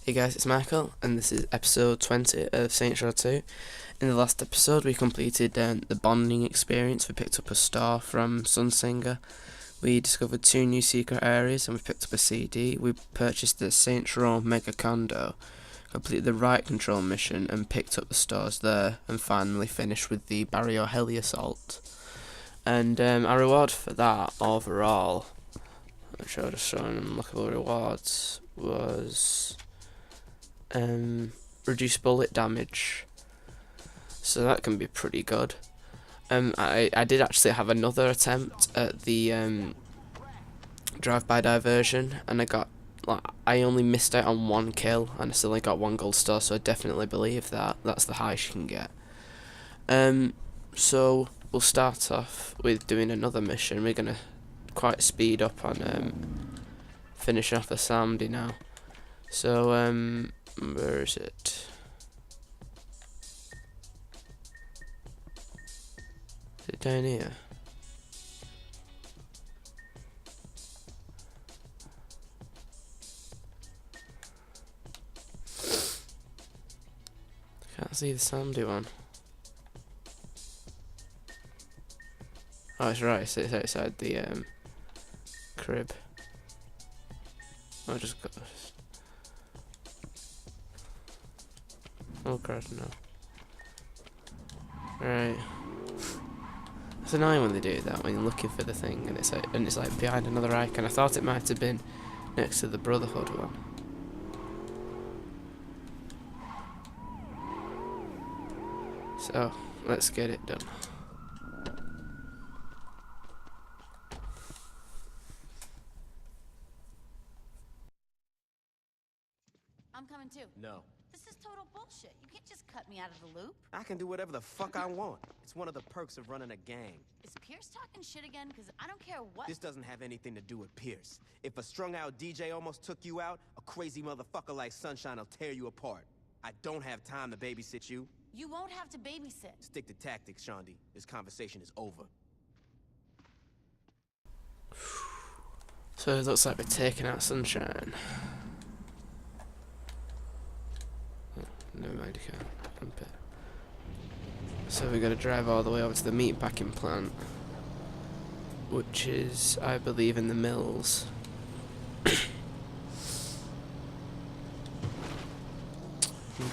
Hey guys, it's Michael, and this is episode 20 of Saints Row 2. In the last episode, we completed the bonding experience. We picked up a star from Sunsinger. We discovered 2 new secret areas, and we picked up a CD. We purchased the Saints Row Mega Condo, completed the right control mission, and picked up the stars there, and finally finished with the Barrio Heli Assault. And our reward for that overall, I'm sure just showing unlockable rewards, was reduced bullet damage, so that can be pretty good. I did actually have another attempt at the drive-by diversion, and I only missed out on 1 kill, and I still only got 1 gold star, so I definitely believe that's the highest you can get. So we'll start off with doing another mission. We're gonna quite speed up on finishing off the Samdi now. So where is it? Is it down here? Can't see the Sandy one. Oh, it's right. It's outside the crib. I just got this. Oh god, no. Right. It's annoying when they do that, when you're looking for the thing and it's like behind another icon. I thought it might have been next to the Brotherhood one. So let's get it done. I'm coming too. No. This is total bullshit. You can't just cut me out of the loop. I can do whatever the fuck I want. It's one of the perks of running a gang. Is Pierce talking shit again? Because I don't care what. This doesn't have anything to do with Pierce. If a strung-out DJ almost took you out, a crazy motherfucker like Sunshine will tear you apart. I don't have time to babysit you. You won't have to babysit. Stick to tactics, Shaundi. This conversation is over. So it looks like we're taking out Sunshine. Never mind, you can't dump it. So we're going to drive all the way over to the meatpacking plant, which is, I believe, in the mills. And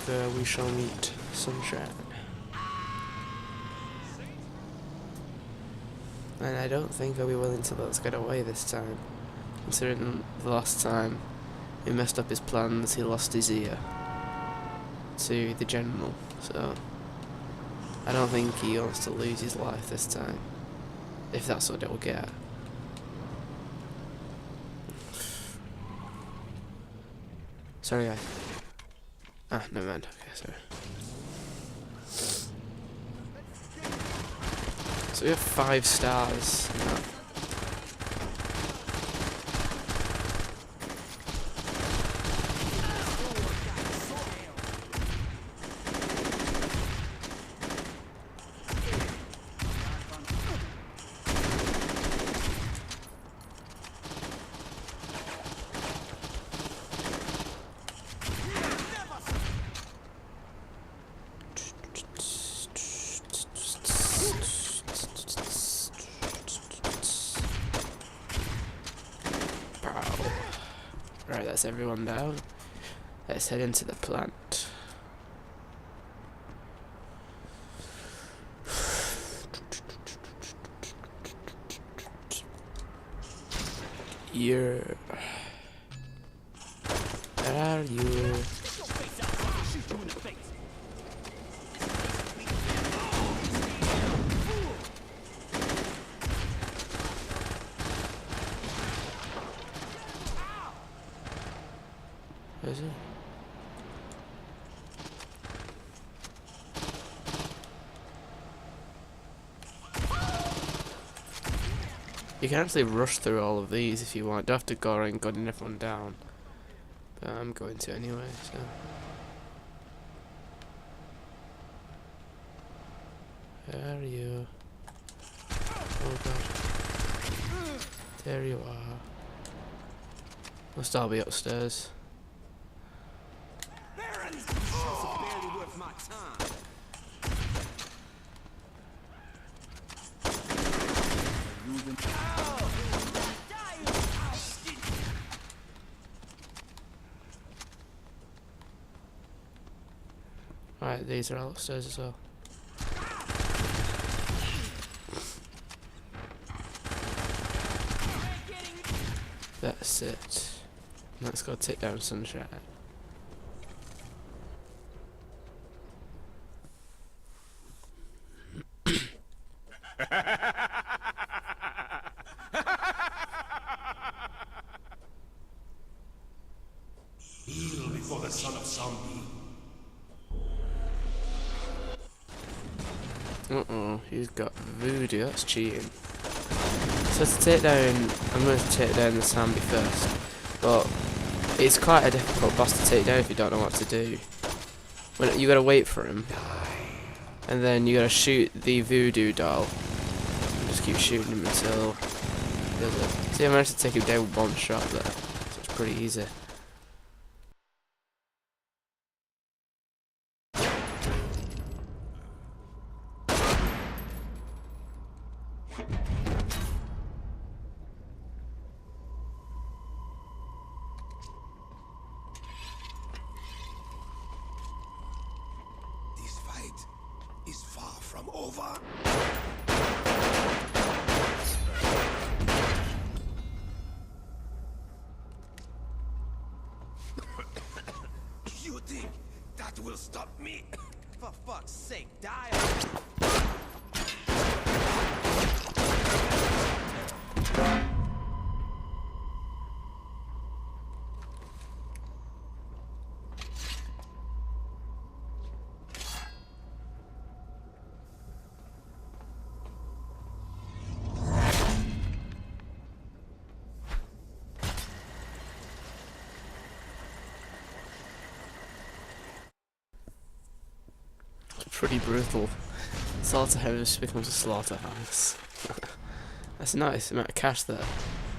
there we shall meet Sunshine. And I don't think I'll be willing to let us get away this time, considering the last time he messed up his plans, he lost his ear to the general, so I don't think he wants to lose his life this time, if that's what it'll get. Sorry guys. Ah, never mind, okay, sorry. So we have 5 stars now. Right, that's everyone down. Let's head into the plant. Where are you? Where is he? You can actually rush through all of these if you want. You don't have to go around gunning everyone down. But I'm going to anyway, so. Where are you? Oh god. There you are. Must all be upstairs. time. Right, these are all upstairs as well. That's it. Let's go take down Sunshine. Kneel before the son of Zombie. He's got voodoo, that's cheating. So to take down, I'm going to take down the zombie first, but it's quite a difficult boss to take down if you don't know what to do. When you gotta wait for him, and then you gotta shoot the voodoo doll, and just keep shooting him until he does it. See, I managed to take him down with one shot there, so it's pretty easy. This fight is far from over. You think that will stop me? For fuck's sake, die. Pretty brutal. Slaughterhouse becomes a slaughterhouse. That's a nice amount of cash there.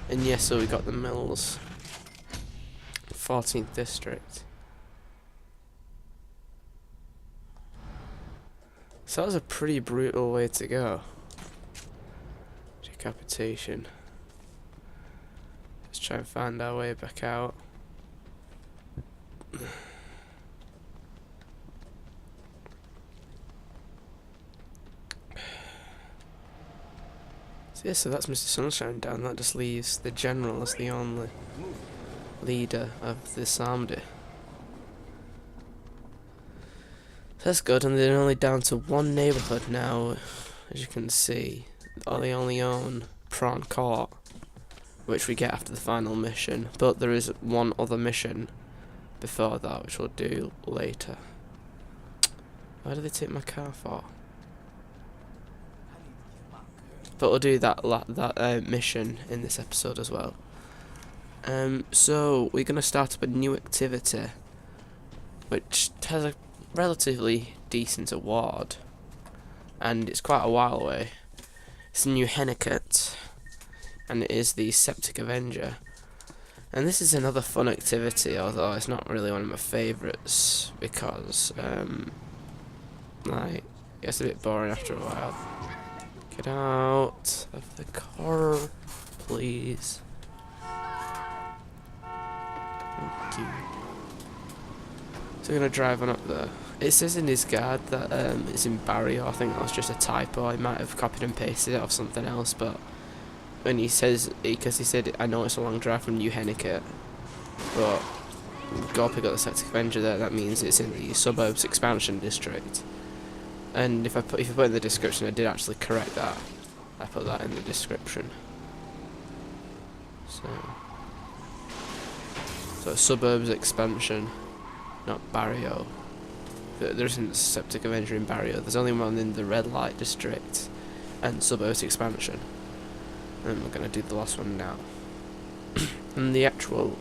And yes, so we got the mills. 14th district. So that was a pretty brutal way to go. Decapitation. Let's try and find our way back out. Yeah, so that's Mr. Sunshine down. That just leaves the general as the only leader of this army. That's good, and they're only down to one neighbourhood now, as you can see. They only own Prawn Court, which we get after the final mission, but there is one other mission before that, which we'll do later. Why did they take my car for? But we'll do that mission in this episode as well. So we're going to start up a new activity, which has a relatively decent award, and it's quite a while away. It's a new Henniket, and it is the Septic Avenger. And this is another fun activity, although it's not really one of my favourites, because like, it gets a bit boring after a while. Get out of the car, please. Thank you. So we're gonna drive on up there. It says in his guide that it's in Barrio. I think that was just a typo. I might have copied and pasted it off something else, but when he says, because he said, I know it's a long drive from New Henniket, but go pick up the Septic Avenger there. That means it's in the Suburbs Expansion District. And if you put in the description, I did actually correct that. I put that in the description. So Suburbs Expansion, not Barrio. There isn't a Septic Avenger in Barrio. There's only one in the Red Light District and Suburbs Expansion. And we're gonna do the last one now. And the actual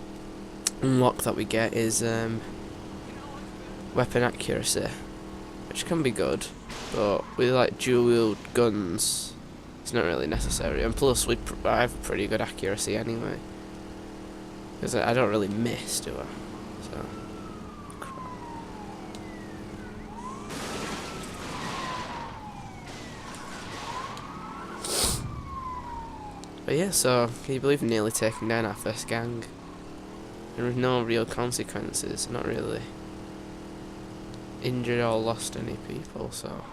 unlock that we get is weapon accuracy, which can be good, but with like dual wield guns, it's not really necessary. And plus, I have a pretty good accuracy anyway, because I don't really miss, do I? So, But yeah, so can you believe nearly taking down our first gang? And with no real consequences, not really injured or lost any people, so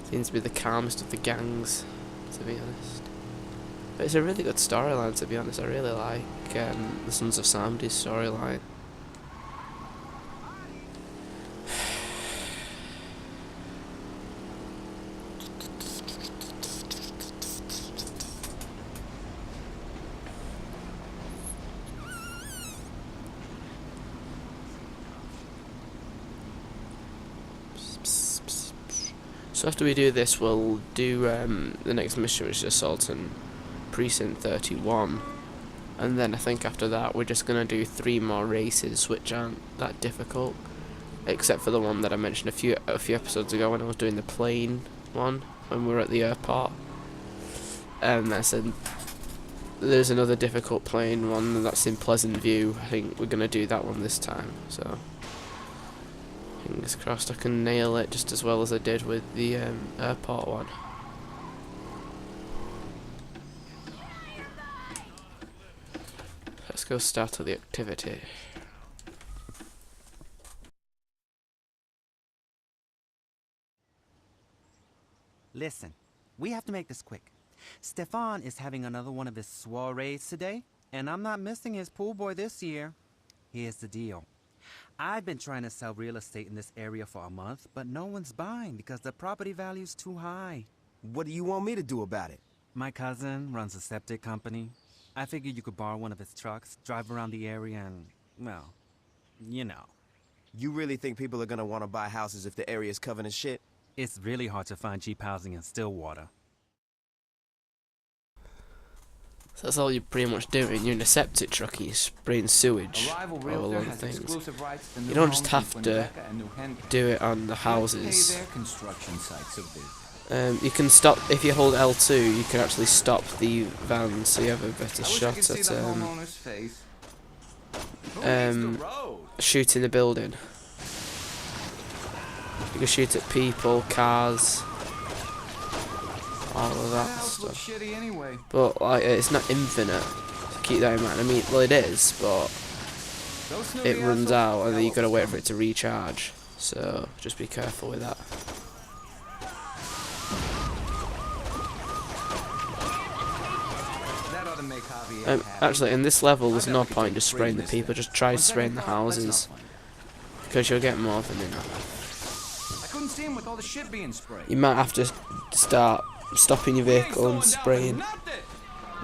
seems to be the calmest of the gangs, to be honest. But it's a really good storyline, to be honest. I really like the Sons of Samedi's storyline. So after we do this, we'll do the next mission, which is Assault on Precinct 31. And then I think after that we're just going to do 3 more races, which aren't that difficult. Except for the one that I mentioned a few episodes ago when I was doing the plane one, when we were at the airport. And I said there's another difficult plane one, and that's in Pleasant View. I think we're going to do that one this time, so fingers crossed I can nail it just as well as I did with the airport one. Let's go start the activity. Listen, we have to make this quick. Stefan is having another one of his soirees today, and I'm not missing his pool boy this year. Here's the deal. I've been trying to sell real estate in this area for a month, but no one's buying because the property value's too high. What do you want me to do about it? My cousin runs a septic company. I figured you could borrow one of his trucks, drive around the area and, well, you know. You really think people are gonna want to buy houses if the area's covered in shit? It's really hard to find cheap housing in Stillwater. So that's all you're pretty much doing. You're in a septic truck and you're spraying sewage Arrival all Realtor along has things. exclusive rights to You new don't just homes have in to Quebec and New Hampshire. do it on the Pay houses. their construction sites a visit. You can stop, if you hold L2, you can actually stop the vans, so you have a better I wish I shot could see at the homeowner's face. Who needs the road? shooting the building. You can shoot at people, cars, all of The that house looks stuff. shitty anyway. But like, it's not infinite. So keep that in mind. I mean, well, it is, but Those snooty it runs assholes out, and then know you what gotta was wait for coming. it to recharge. So just be careful with that. That ought to make Javier happy. Actually, in this level, there's I bet no we could point take just free spraying the this people. thing. Just try On spraying the second thought, let's not houses, find it. because you'll get more than enough. I couldn't see him with all the shit being sprayed. You might have to start stopping your We ain't vehicle and slowing down for spraying nothing.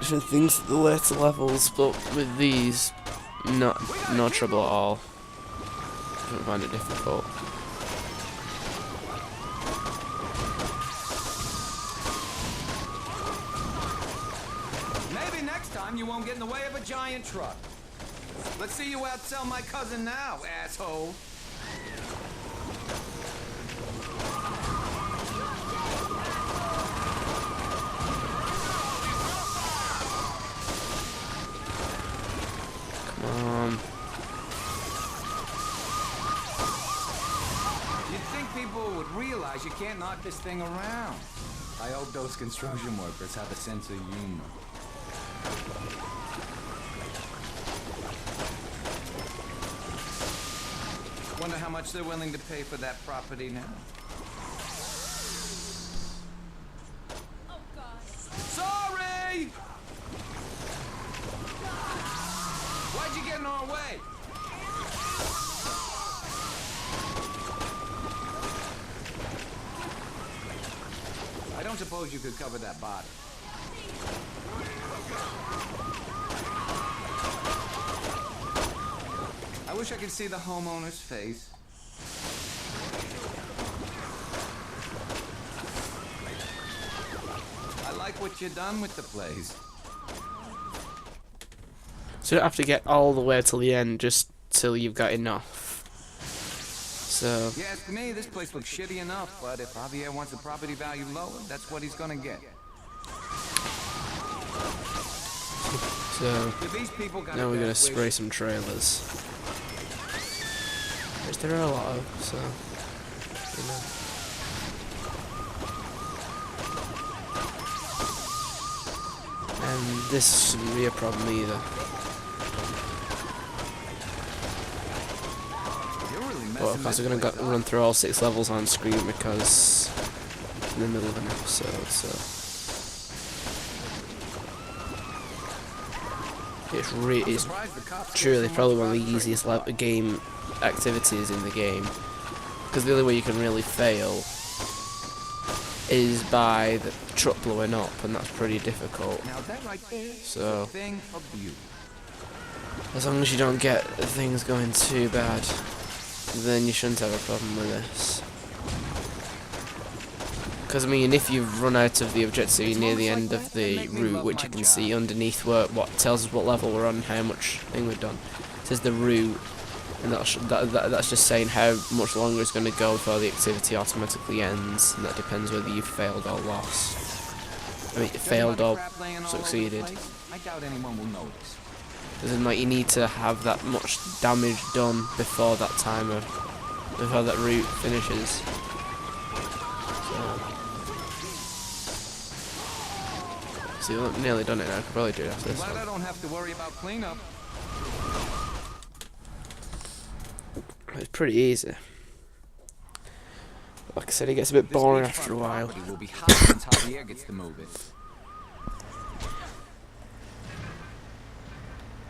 different things at the later levels, but with these, no trouble at all. I don't find it difficult. Maybe next time you won't get in the way of a giant truck. Let's see you outsell my cousin now, asshole. Come on. You'd think people would realize you can't knock this thing around. I hope those construction workers have a sense of humor. Wonder how much they're willing to pay for that property now. Sorry! Why'd you get in our way? I don't suppose you could cover that body. I wish I could see the homeowner's face. I like what you've done with the place. So you don't have to get all the way till the end, just till you've got enough. So Yeah, to me, this place looks shitty enough, but if Javier wants the property value lower, that's what he's gonna get. These people got now a we're gonna bad spray wish. some trailers, which there are a lot of. So you know. And this shouldn't be a problem either. But of course we're going to run through all 6 levels on screen because it's in the middle of an episode, so it's truly probably one of the easiest game activities in the game, because the only way you can really fail is by the truck blowing up, and that's pretty difficult. So as long as you don't get things going too bad, then you shouldn't have a problem with this. Because I mean, if you've run out of the objective, you're near the end of the route, which you can see underneath what tells us what level we're on, how much thing we've done. It says the route, and that's just saying how much longer it's going to go before the activity automatically ends, and that depends whether you failed or lost. I mean, failed or succeeded. I doubt anyone will notice. As in, like, you need to have that much damage done before that timer, before that route finishes. So you've nearly done it now. I could probably do it after this one. I don't have to worry about cleanup. It's pretty easy. Like I said, it gets a bit boring after a while. Will be hot once Javier gets to moving.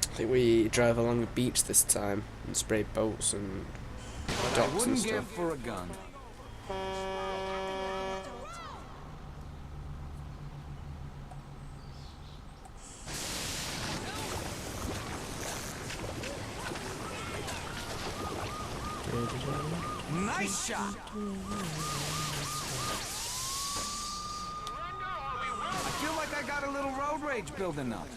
I think we drive along the beach this time and spray boats and docks and stuff. For a gun. Nice shot. I feel like I got a little road rage building up.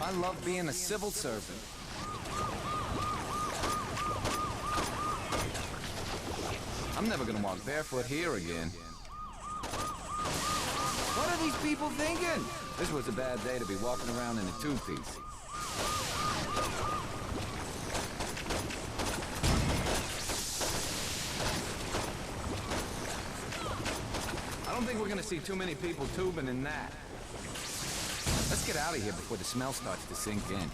I love being a civil servant. I'm never gonna walk barefoot here again. What are these people thinking? This was a bad day to be walking around in a two-piece. I don't think we're gonna see too many people tubing in that. Let's get out of here before the smell starts to sink in.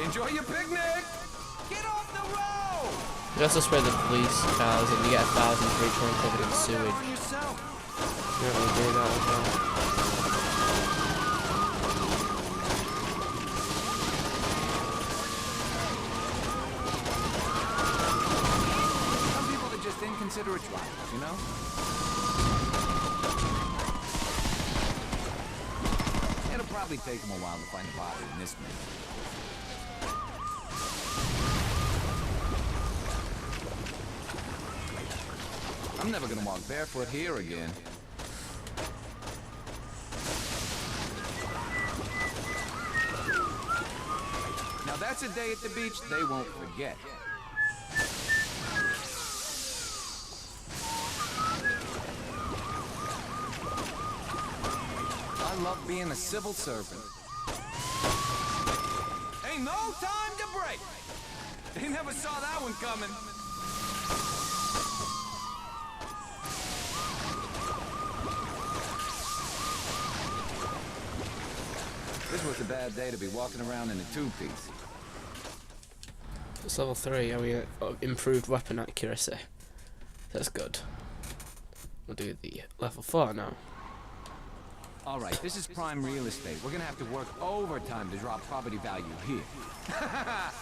Enjoy your picnic! Get off the road! You also spray the police cars and you get 1,000 for each one covered in sewage. You don't really do that as well. Some people are just inconsiderate drivers, you know? It'll probably take them a while to find the body in this minute. I'm never gonna walk barefoot here again. Now that's a day at the beach they won't forget. I love being a civil servant. Ain't no time to break. They never saw that one coming. This was a bad day to be walking around in a two-piece. It's level 3, are we improved weapon accuracy? That's good. We'll do the level 4 now. Alright, this is prime real estate. We're gonna have to work overtime to drop property value here. I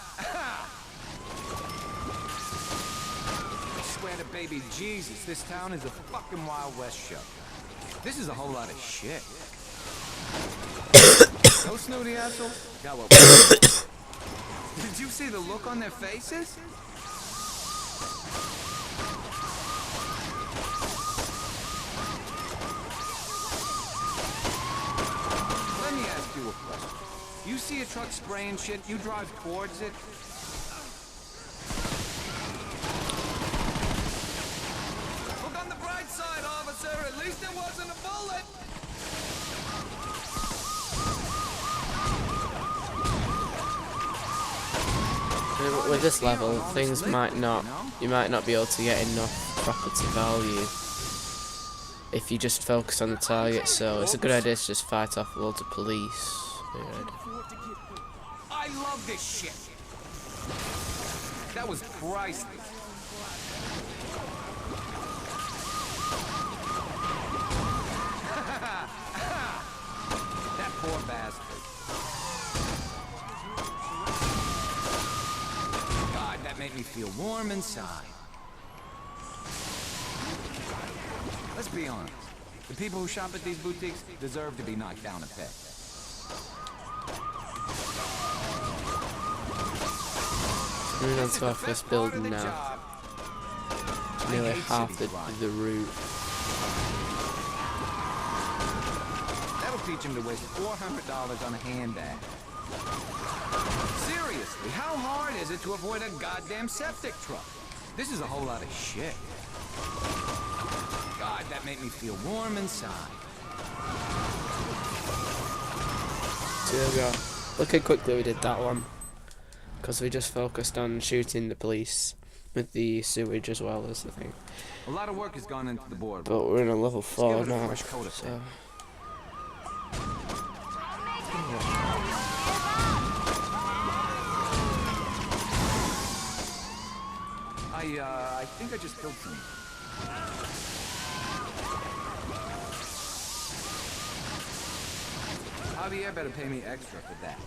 swear to baby Jesus, this town is a fucking Wild West show. This is a whole lot of shit. Those snooty assholes got what we Did you see the look on their faces? Let me ask you a question. You see a truck spraying shit, you drive towards it? Look on the bright side, officer. At least it wasn't a bullet. But with this level, things might not, you might not be able to get enough property value if you just focus on the target, so it's a good idea to just fight off loads of police. I love this shit. That was priceless. That poor bastard. God, that made me feel warm inside. Let's be honest. The people who shop at these boutiques deserve to be knocked down a peg. Moving on to our first building now. Nearly half the route. That'll teach him to waste $400 on a handbag. Seriously, how hard is it to avoid a goddamn septic truck? This is a whole lot of shit. God, that made me feel warm inside. So there we go. Look how quickly we did that one. Because we just focused on shooting the police with the sewage as well as the thing. A lot of work has gone into the board. But we're in a level 4 give it a now. fresh coat of So. I think I just killed someone. Javier better pay me extra for that.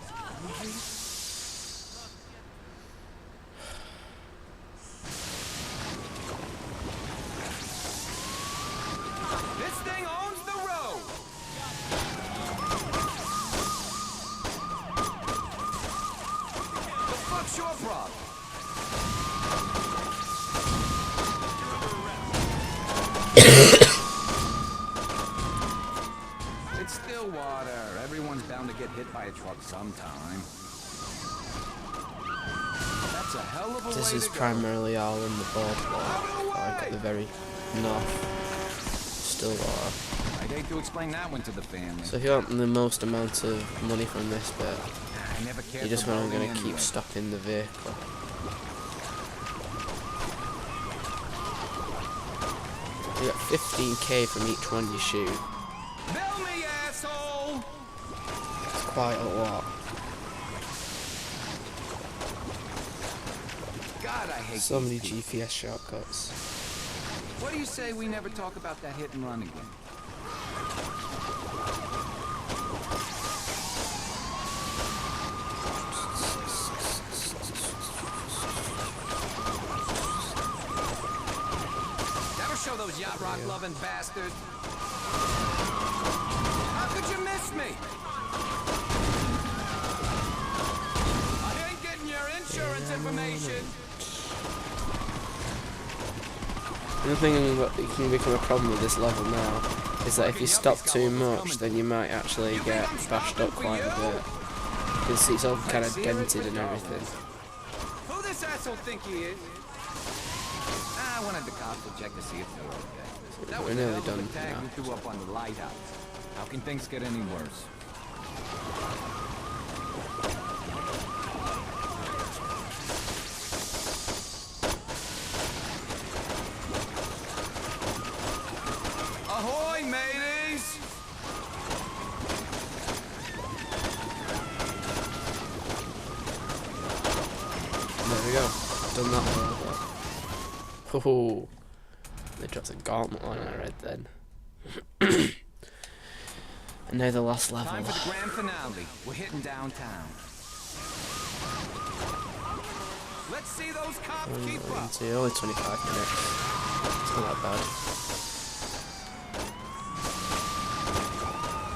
This thing owns the road! The fuck's your problem? It's still water. Everyone's bound to get hit by a truck sometime. That's a hell of a This way is to go. primarily all in the boardwalk, like at the very north Stillwater. I'd hate to explain that one to the family. So if you want the most amount of money from this bit, I never cared you're just for going bowling to keep anyway. stocking the vehicle. You get 15k from each one you shoot. Bill me, asshole! It's quite a lot. God, I hate So many these people. GPS shortcuts. What do you say we never talk about that hit and run again? Never show those yacht rock loving bastards. How could you miss me? I ain't getting your insurance information. Another thing that can become a problem with this level now is that if you stop too much, then you might actually get bashed up quite a bit. You can see it's all kind of dented and everything. Who this asshole think he is? I wanted the cops to check to see if they were okay. That We're was nearly a hell of a done tag now. we threw up on the lighthouse. How can things get any worse? Ahoy, mateys! There we go. Done that one. Oh, they dropped a gauntlet on I read then. And now the last level. Time for the grand finale. We're hitting downtown. Let's see those cops keep up. Into only 25 minutes. It's not that bad.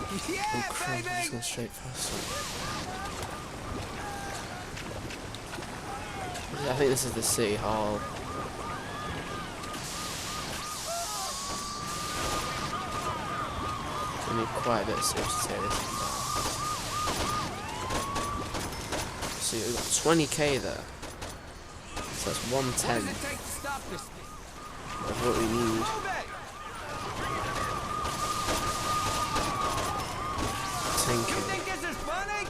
Oh Yeah, crap, I'm just baby! going straight past it. I think this is the City Hall. I need quite a bit of serious to take this one down. So we've got 20k there. So that's What 110 does it take to stop this thing? of what we need. Move it! 10k. You think this is funny?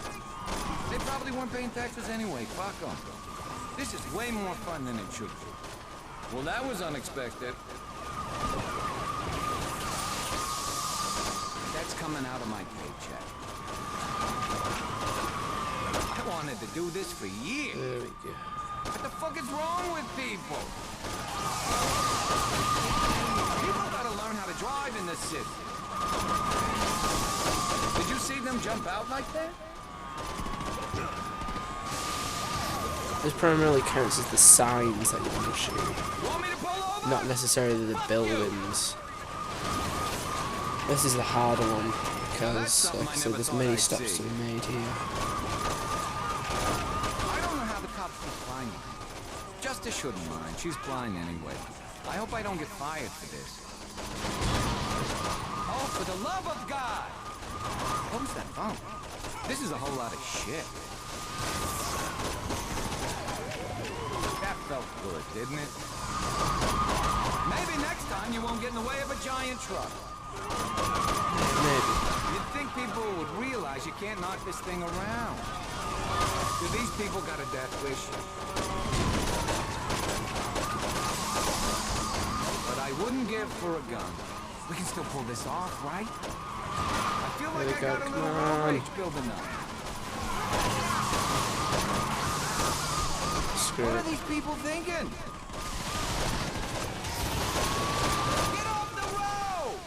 They probably weren't paying taxes anyway. Fuck them. This is way more fun than it should be. Well, that was unexpected. That's coming out of my paycheck. I wanted to do this for years. There we go. What the fuck is wrong with people? People gotta learn how to drive in this city. Did you see them jump out like that? This primarily counts as the signs that you want to shoot, Want me to pull over? not necessarily the buildings. This is the harder one because, like I said, there's many stops to be made here. I don't know how the cops can find me. Justice shouldn't mind. She's blind anyway. I hope I don't get fired for this. Oh, for the love of God! What was that phone? This is a whole lot of shit. That felt good, didn't it? Maybe next time you won't get in the way of a giant truck. Maybe. You'd think people would realize you can't knock this thing around. Do these people got a death wish? But I wouldn't give for a gun. We can still pull this off, right? I feel like I got a little road rage building up. Screw What it. are these people thinking? Get off the road!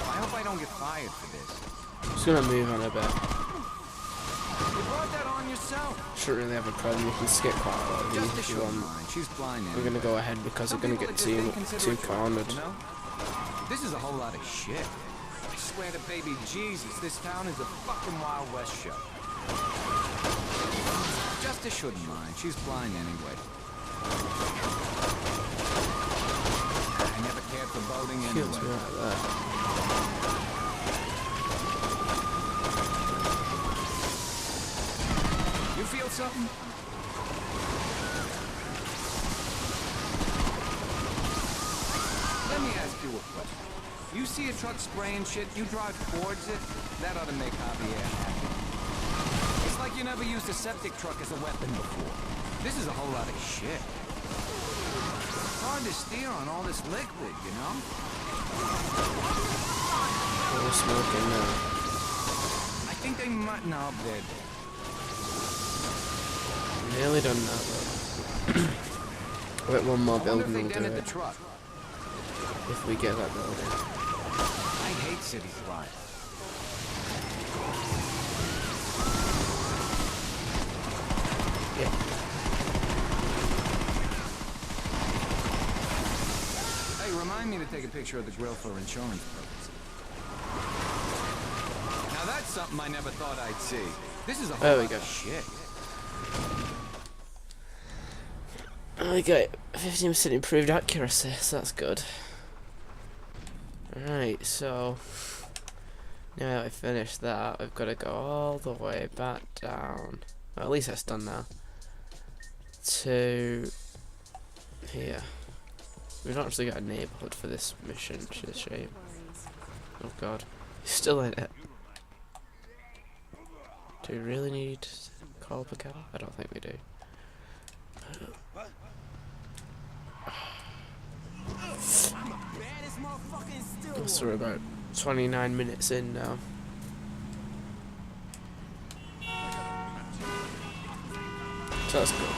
I hope I don't get fired for this. Just gonna move on a bit. You brought that on yourself. Shouldn't really have a problem. You can skip quite a lot of these Justice if you shouldn't want. mind. She's blind We're gonna go ahead because we're gonna get too cornered. You know? This is a whole lot of shit. I swear to baby Jesus, this town is a fucking Wild West show. Justice shouldn't mind. She's blind anyway. I never cared for boating Kills me anyway. right there. You feel something? Let me ask you a question. You see a truck spraying shit, you drive towards it, that ought to make Javier happy. It's like you never used a septic truck as a weapon before. This is a whole lot of shit. It's hard to steer on all this liquid, you know? We're smoking now. I think they might... No, they're dead. Nearly done that though. Wait, one more I wonder building if will they do dented it. the truck. If we get that building. I hate city life. Yeah. Hey, remind me to take a picture of the grill for insurance purposes. Now that's something I never thought I'd see. This is a There whole we lot go. of shit. Okay, 15% improved accuracy, so that's good. Alright, so now that we finished that, we've got to go all the way back down. Well, at least that's done now. To here. We've not actually got a neighbourhood for this mission, which is a shame. Oh god. He's still in it. Do we really need to call up a car? I don't think we do. So we're about 29 minutes in now. So that's good.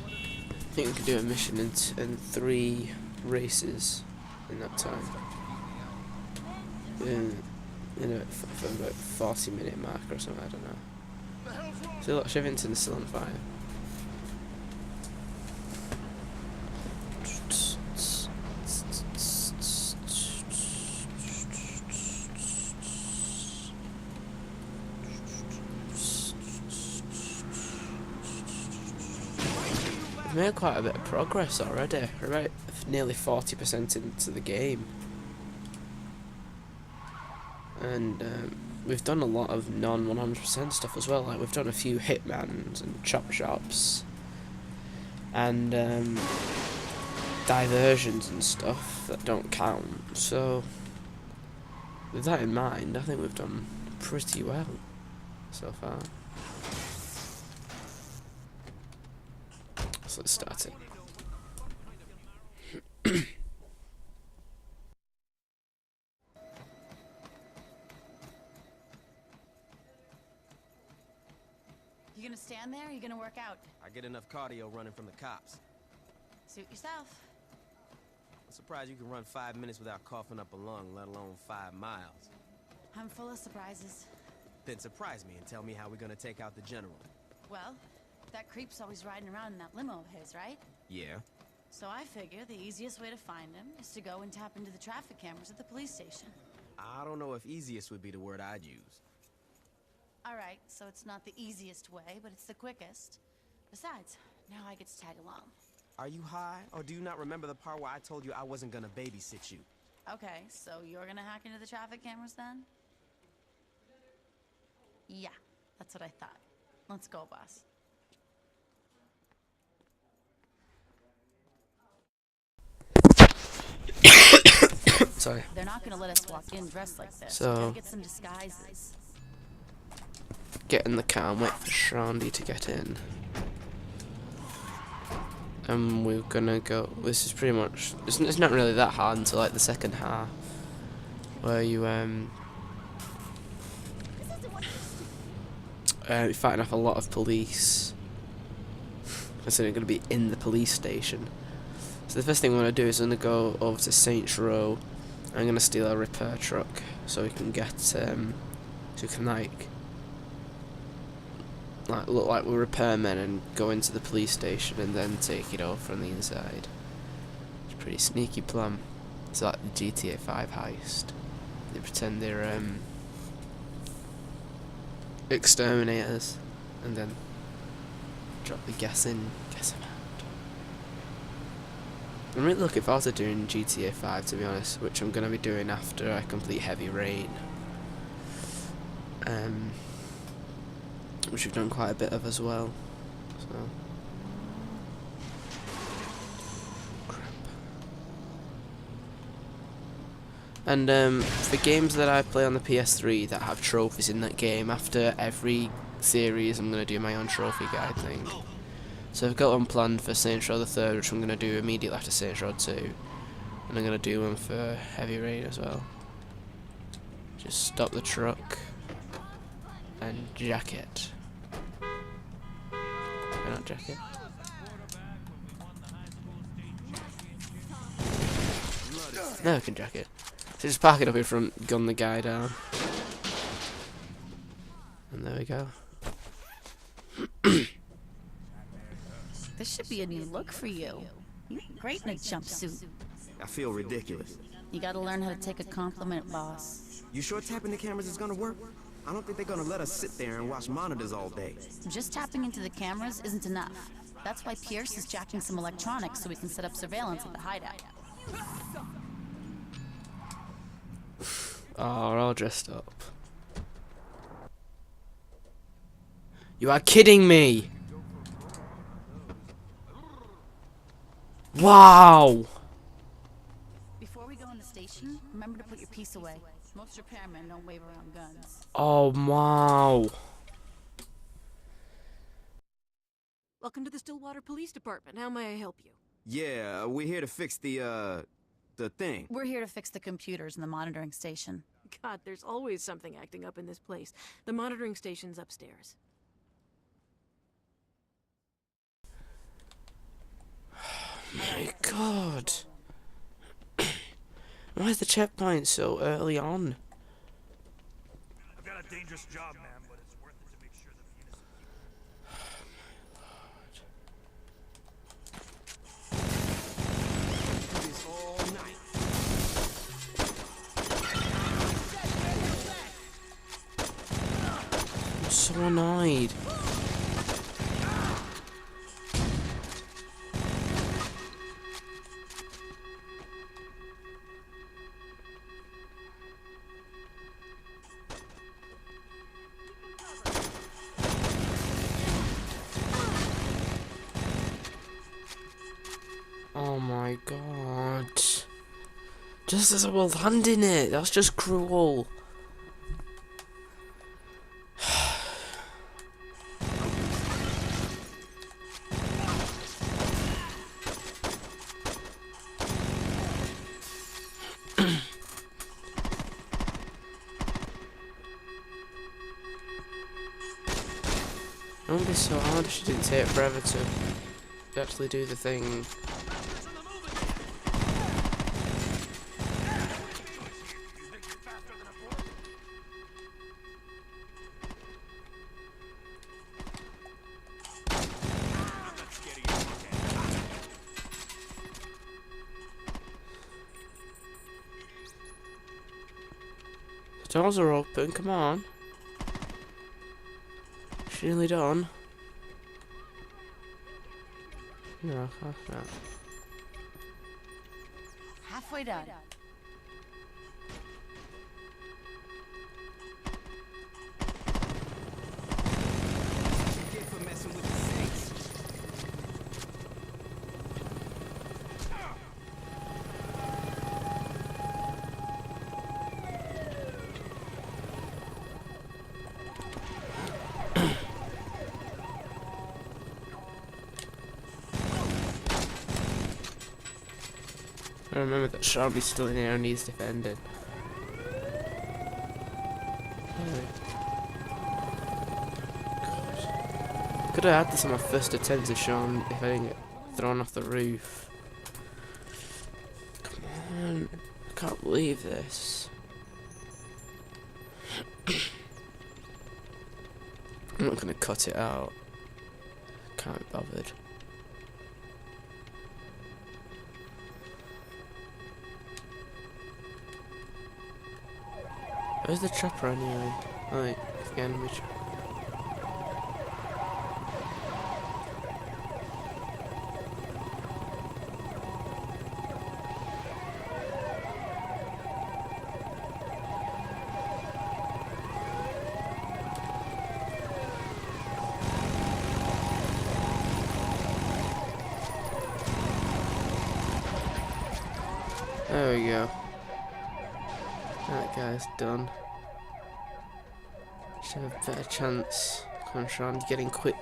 I think we can do a mission in 3 races in that time. In for about 40-minute mark or something, I don't know. So look, Shivington's still on fire. We've made quite a bit of progress already. We're about nearly 40% into the game. And we've done a lot of non-100% stuff as well. Like we've done a few hitmans and chop shops. And diversions and stuff that don't count. So with that in mind, I think we've done pretty well. so far. So let's start it. You gonna stand there or you gonna work out? I get enough cardio running from the cops. Suit yourself. I'm surprised you can run 5 minutes without coughing up a lung, let alone 5 miles. I'm full of surprises. Then surprise me and tell me how we're gonna take out the general. Well, that creep's always riding around in that limo of his, right? Yeah? So I figure the easiest way to find him is to go and tap into the traffic cameras at the police station. I don't know if easiest would be the word I'd use. Alright, so it's not the easiest way, but it's the quickest. Besides, now I get to tag along. Are you high, or do you not remember the part where I told you I wasn't gonna babysit you? Okay, so you're gonna hack into the traffic cameras then? Yeah, that's what I thought. Let's go, boss. Sorry. They're not gonna let us walk in dressed like this. So- We gotta get some disguises. Get in the car and wait for Shrandy to get in. And we're gonna go. This is pretty much. It's not really that hard until like the second half, where you you're fighting off a lot of police. So they're gonna be in the police station. So the first thing I'm gonna do is I'm gonna go over to Saints Row. I'm gonna steal a repair truck so we can get so we can like look like we're repairmen and go into the police station and then take it over from the inside. It's a pretty sneaky plan. It's like the GTA 5 heist. They pretend they're exterminators and then drop the gas in, gas them out. I'm really looking forward to doing GTA 5, to be honest, which I'm going to be doing after I complete Heavy Rain. Which we've done quite a bit of as well. So crap. And for games that I play on the PS3 that have trophies in that game, after every series I'm gonna do my own trophy guide thing. So I've got one planned for Saints Row the 3rd, which I'm gonna do immediately after Saints Row 2. And I'm gonna do one for Heavy Rain as well. Just stop the truck and jack it. Not jacket. No, I can jack it. So just park it up in front, gun the guy down. And there we go. This should be a new look for you. You look great in a jumpsuit. I feel ridiculous. You gotta learn how to take a compliment, boss. You sure tapping the cameras is gonna work? I don't think they're gonna let us sit there and watch monitors all day. Just tapping into the cameras isn't enough. That's why Pierce is jacking some electronics so we can set up surveillance at the hideout. Oh, we're all dressed up. You are kidding me! Wow! Before we go in the station, remember to put your piece away. Most repairmen don't wave around guns. Oh, wow. Welcome to the Stillwater Police Department. How may I help you? Yeah, we're here to fix the thing. We're here to fix the computers in the monitoring station. God, there's always something acting up in this place. The monitoring station's upstairs. My God. Why is the checkpoint so early on? I've got a dangerous job, man, but it's worth it to make sure that the innocent Do this all night. I'm so annoyed. Oh my God. Just as I was landing it, that's just cruel. so hard. She didn't take forever to actually do the thing. The doors are open, come on. She nearly done. No, no. Halfway done. Kid for messing with the Saints. I remember that Sharpie's still in here and he's defending. Could have had this on my first attempt to Sean if I didn't get thrown off the roof. Come on, I can't believe this. I'm not gonna cut it out. Can't be bothered. Where's the chopper anyway? Oh, wait, it's the enemy chopper. There we go. That guy's done. Should have a better chance. Come on, Sean, you're getting quick.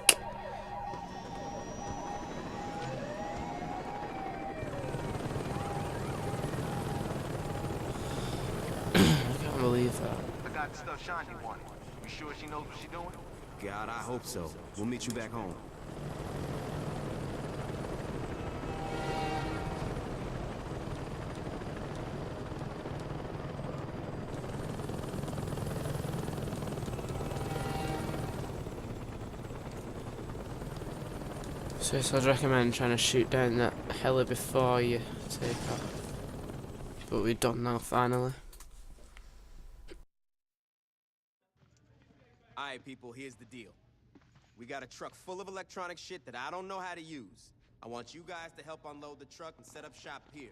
I can't believe that. I got the stuff Shanti wanted. You sure she knows what she's doing? God, I hope so. We'll meet you back home. So I'd recommend trying to shoot down that heli before you take off. But we're done now, finally. Alright, people, here's the deal. We got a truck full of electronic shit that I don't know how to use. I want you guys to help unload the truck and set up shop here.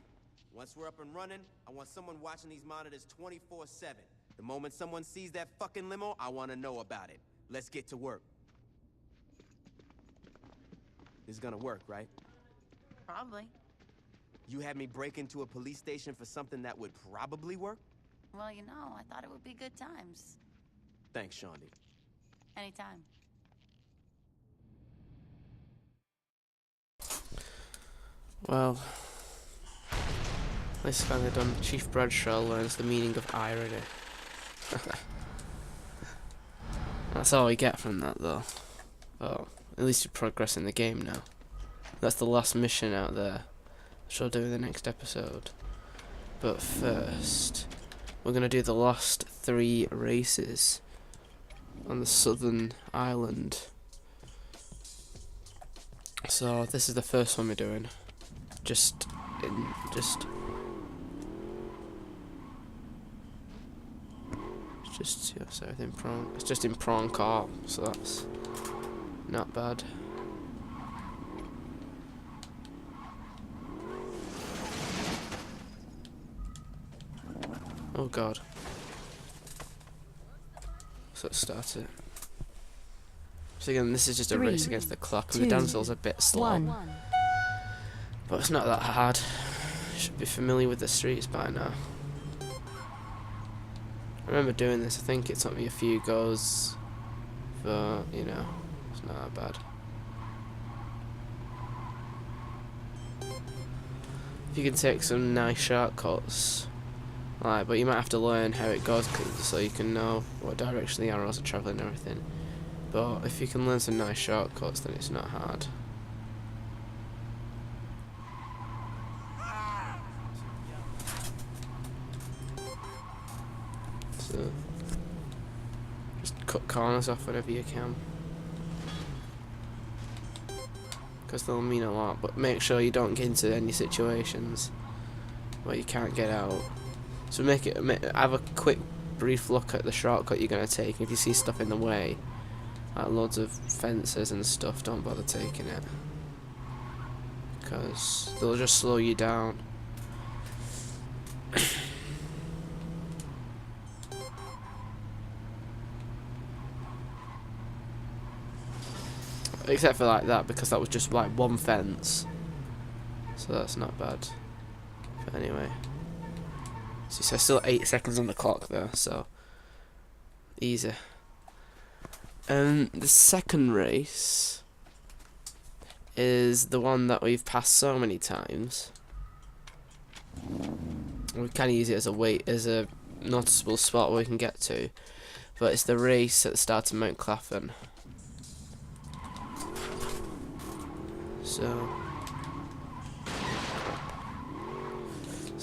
Once we're up and running, I want someone watching these monitors 24/7. The moment someone sees that fucking limo, I want to know about it. Let's get to work. This is gonna work, right? Probably. You had me break into a police station for something that would probably work? Well, you know, I thought it would be good times. Thanks, Shaundi. Anytime. Well, this finally done. Chief Bradshaw learns the meaning of irony. That's all we get from that, though. Oh, at least you progress in the game now. That's the last mission out there, which I'll do in the next episode. But first, we're gonna do the last 3 races on the southern island. So this is the first one we're doing. So everything prawn. It's just in prawn car, so that's not bad. Oh god. So let's start it. So again, this is just a race against the clock, and the damsel's a bit slow. But it's not that hard. Should be familiar with the streets by now. I remember doing this. I think it took me a few goes, but you know, it's not that bad. You can take some nice shortcuts, like, but you might have to learn how it goes so you can know what direction the arrows are travelling and everything. But if you can learn some nice shortcuts, then it's not hard. So just cut corners off whenever you can, because they'll mean a lot. But make sure you don't get into any situations where you can't get out. So have a quick brief look at the shortcut you're going to take. If you see stuff in the way, like loads of fences and stuff, don't bother taking it, because they'll just slow you down. Except for like that, because that was just like one fence, so that's not bad. But anyway, so there's still 8 seconds on the clock there, so easy. The second race is the one that we've passed so many times. We kind of use it as a noticeable spot where we can get to, but it's the race at the start of Mount Clapham. So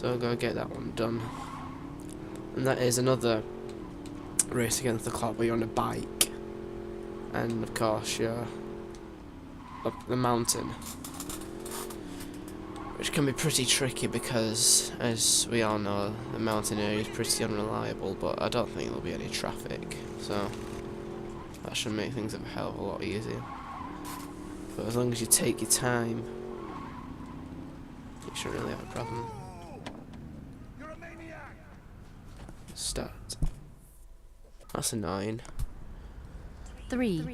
I'll go get that one done. And that is another race against the clock where you're on a bike, and of course you're up the mountain, which can be pretty tricky because, as we all know, the mountain area is pretty unreliable, but I don't think there'll be any traffic, so that should make things a hell of a lot easier. But as long as you take your time, you shouldn't really have a problem. Start. That's annoying. 3, 2,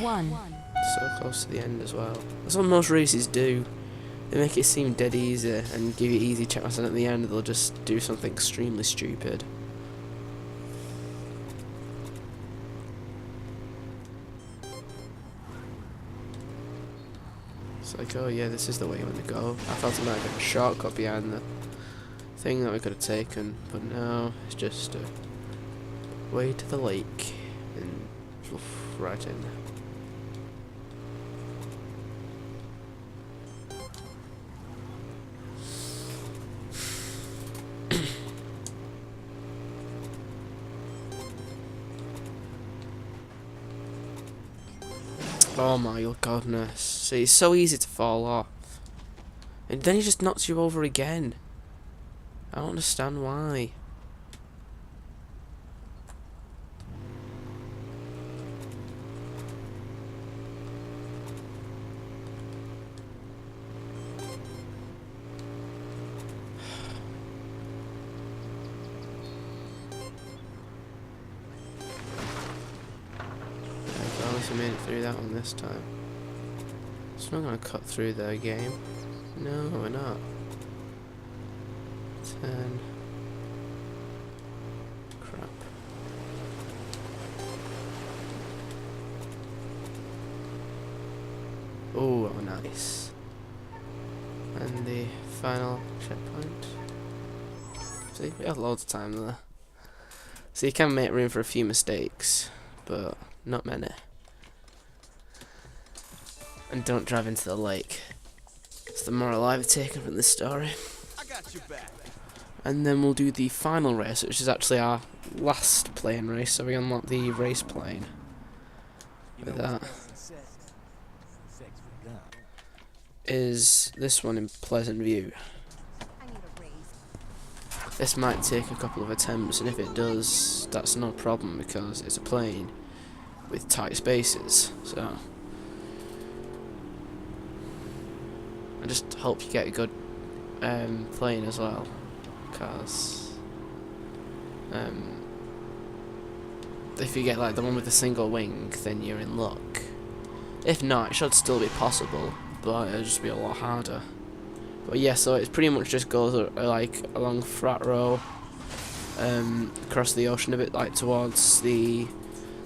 1. So close to the end as well. That's what most races do. They make it seem dead easy and give you easy chances, and at the end they'll just do something extremely stupid. It's like, oh yeah, this is the way you want to go. I thought it might have been a shortcut behind the thing that we could have taken, but no, it's just a way to the lake and right in. Oh my goodness. See, it's so easy to fall off. And then he just knocks you over again. I don't understand why. At least I made it through that one this time. So I'm not gonna cut through the game. No, we're not. 10. Crap. Oh, nice. And the final checkpoint. See, we have loads of time there. So you can make room for a few mistakes, but not many. And don't drive into the lake. It's the moral I've taken from this story. I got your back. And then we'll do the final race, which is actually our last plane race, so we unlock the race plane with that. Is this one in Pleasant View. This might take a couple of attempts, and if it does, that's no problem because it's a plane with tight spaces, so I just hope you get a good plane as well, because if you get like the one with the single wing, then you're in luck. If not, it should still be possible, but it'll just be a lot harder. But yeah, so it pretty much just goes like along Frat Row, across the ocean a bit, like towards the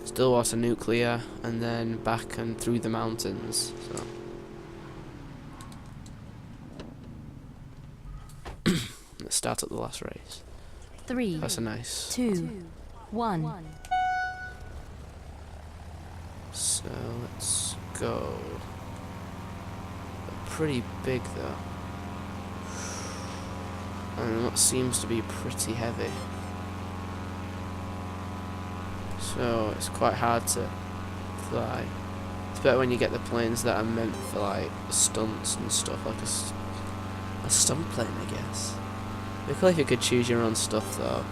Stillwater Nuclear, and then back and through the mountains. So let's start at the last race. 3, That's a nice. 2, 1. So let's go. They're pretty big though. And what seems to be pretty heavy. So it's quite hard to fly. It's better when you get the planes that are meant for like stunts and stuff, like a stunt plane, I guess. It'd be cool if you could choose your own stuff though,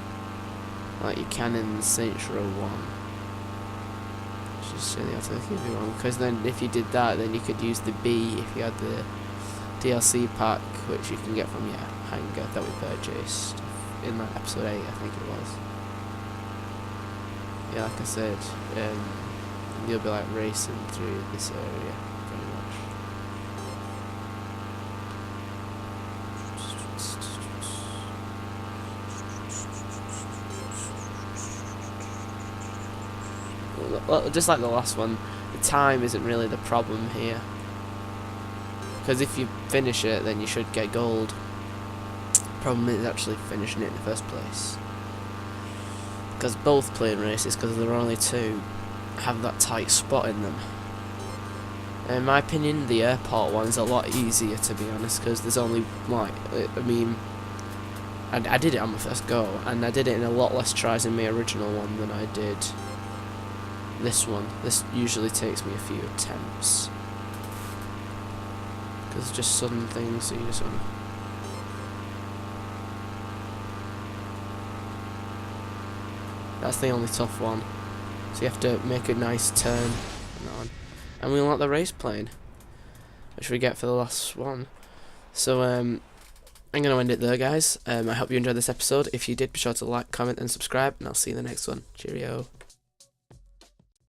like you can in Saints Row 1. Just really have to keep it wrong, because then if you did that, then you could use the B if you had the DLC pack, which you can get from your hangar that we purchased in like episode 8, I think it was. Yeah, like I said, you'll be like racing through this area pretty much. Well, just like the last one, the time isn't really the problem here, because if you finish it then you should get gold. Problem is actually finishing it in the first place, because both plane races, because there are only two, have that tight spot in them. In my opinion, the airport one's a lot easier, to be honest, because there's only like, I mean, I did it on my first go, and I did it in a lot less tries in my original one than I did this one. This usually takes me a few attempts, because just sudden things, so you just want to... That's the only tough one. So you have to make a nice turn and we unlock the race plane, which we get for the last one. So I'm going to end it there, guys. I hope you enjoyed this episode. If you did, be sure to like, comment and subscribe, and I'll see you in the next one. Cheerio.